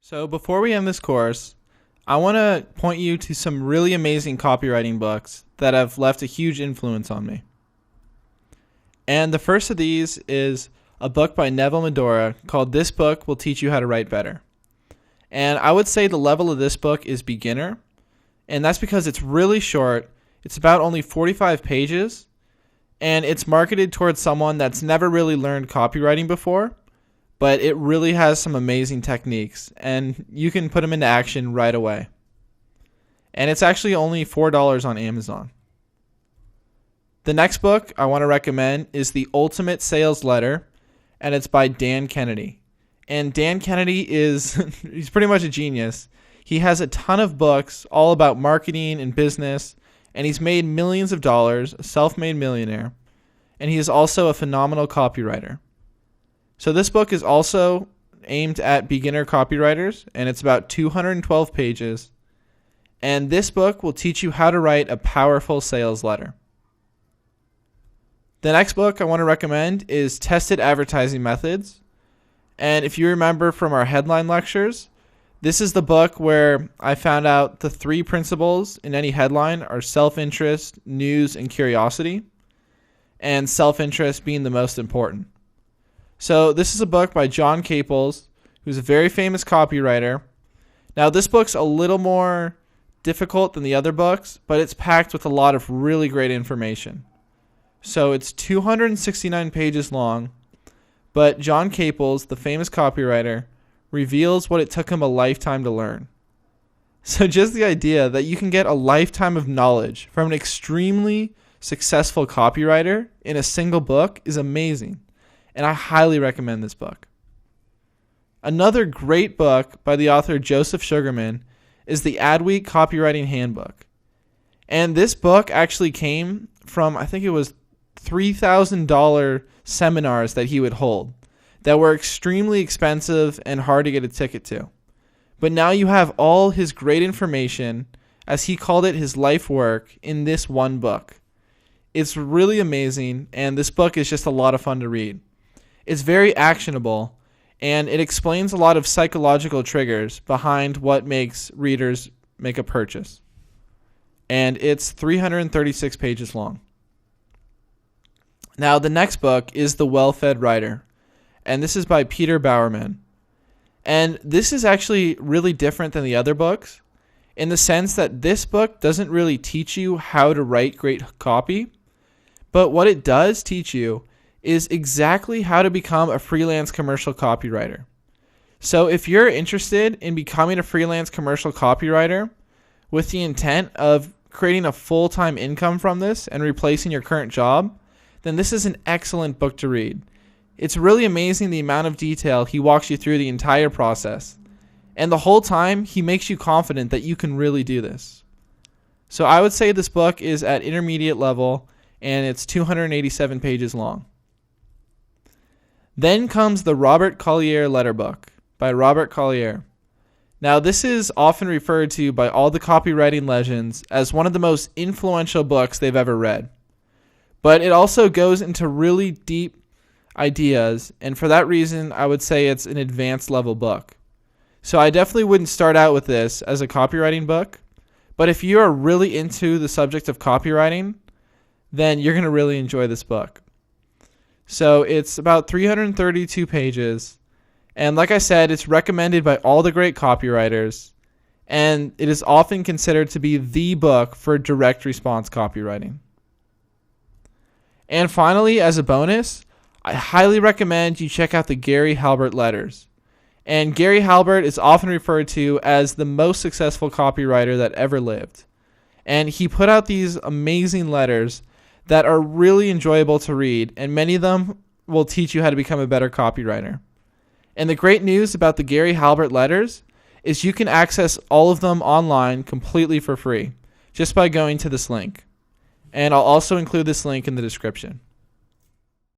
So before we end this course, I want to point you to some really amazing copywriting books that have left a huge influence on me. And the first of these is a book by Neville Medora called This Book Will Teach You How to Write Better. And I would say the level of this book is beginner, and that's because it's really short. It's about only 45 pages, and it's marketed towards someone that's never really learned copywriting before, but it really has some amazing techniques, and you can put them into action right away. And it's actually only $4 on Amazon. The next book I want to recommend is The Ultimate Sales Letter, and it's by Dan Kennedy. And Dan Kennedy he's pretty much a genius. He has a ton of books all about marketing and business, and he's made millions of dollars, a self-made millionaire, and he is also a phenomenal copywriter. So this book is also aimed at beginner copywriters, and it's about 212 pages. And this book will teach you how to write a powerful sales letter. The next book I want to recommend is Tested Advertising Methods. And if you remember from our headline lectures, this is the book where I found out the 3 principles in any headline are self-interest, news, and curiosity, and self-interest being the most important. So this is a book by John Caples, who's a very famous copywriter. Now this book's a little more difficult than the other books, but it's packed with a lot of really great information. So it's 269 pages long, but John Caples, the famous copywriter, reveals what it took him a lifetime to learn. So just the idea that you can get a lifetime of knowledge from an extremely successful copywriter in a single book is amazing, and I highly recommend this book. Another great book by the author Joseph Sugarman is the Adweek Copywriting Handbook. And this book actually came from, I think it was $3,000 seminars that he would hold that were extremely expensive and hard to get a ticket to. But now you have all his great information, as he called it, his life work, in this one book. It's really amazing, and this book is just a lot of fun to read. It's very actionable, and it explains a lot of psychological triggers behind what makes readers make a purchase. And it's 336 pages long. Now, the next book is The WellFed Writer, and this is by Peter Bowerman. And this is actually really different than the other books in the sense that this book doesn't really teach you how to write great copy, but what it does teach you is exactly how to become a freelance commercial copywriter. So if you're interested in becoming a freelance commercial copywriter with the intent of creating a full-time income from this and replacing your current job, then this is an excellent book to read. It's really amazing the amount of detail he walks you through the entire process. And the whole time, he makes you confident that you can really do this. So I would say this book is at intermediate level, and it's 287 pages long. Then comes the Robert Collier Letter Book by Robert Collier. Now, this is often referred to by all the copywriting legends as one of the most influential books they've ever read. But it also goes into really deep ideas, and for that reason, I would say it's an advanced level book. So I definitely wouldn't start out with this as a copywriting book, but if you are really into the subject of copywriting, then you're going to really enjoy this book. So it's about 332 pages, and like I said, it's recommended by all the great copywriters, and it is often considered to be the book for direct response copywriting. And finally, as a bonus, I highly recommend you check out the Gary Halbert letters. And Gary Halbert is often referred to as the most successful copywriter that ever lived. And he put out these amazing letters that are really enjoyable to read, and many of them will teach you how to become a better copywriter. And the great news about the Gary Halbert letters is you can access all of them online completely for free just by going to this link. And I'll also include this link in the description.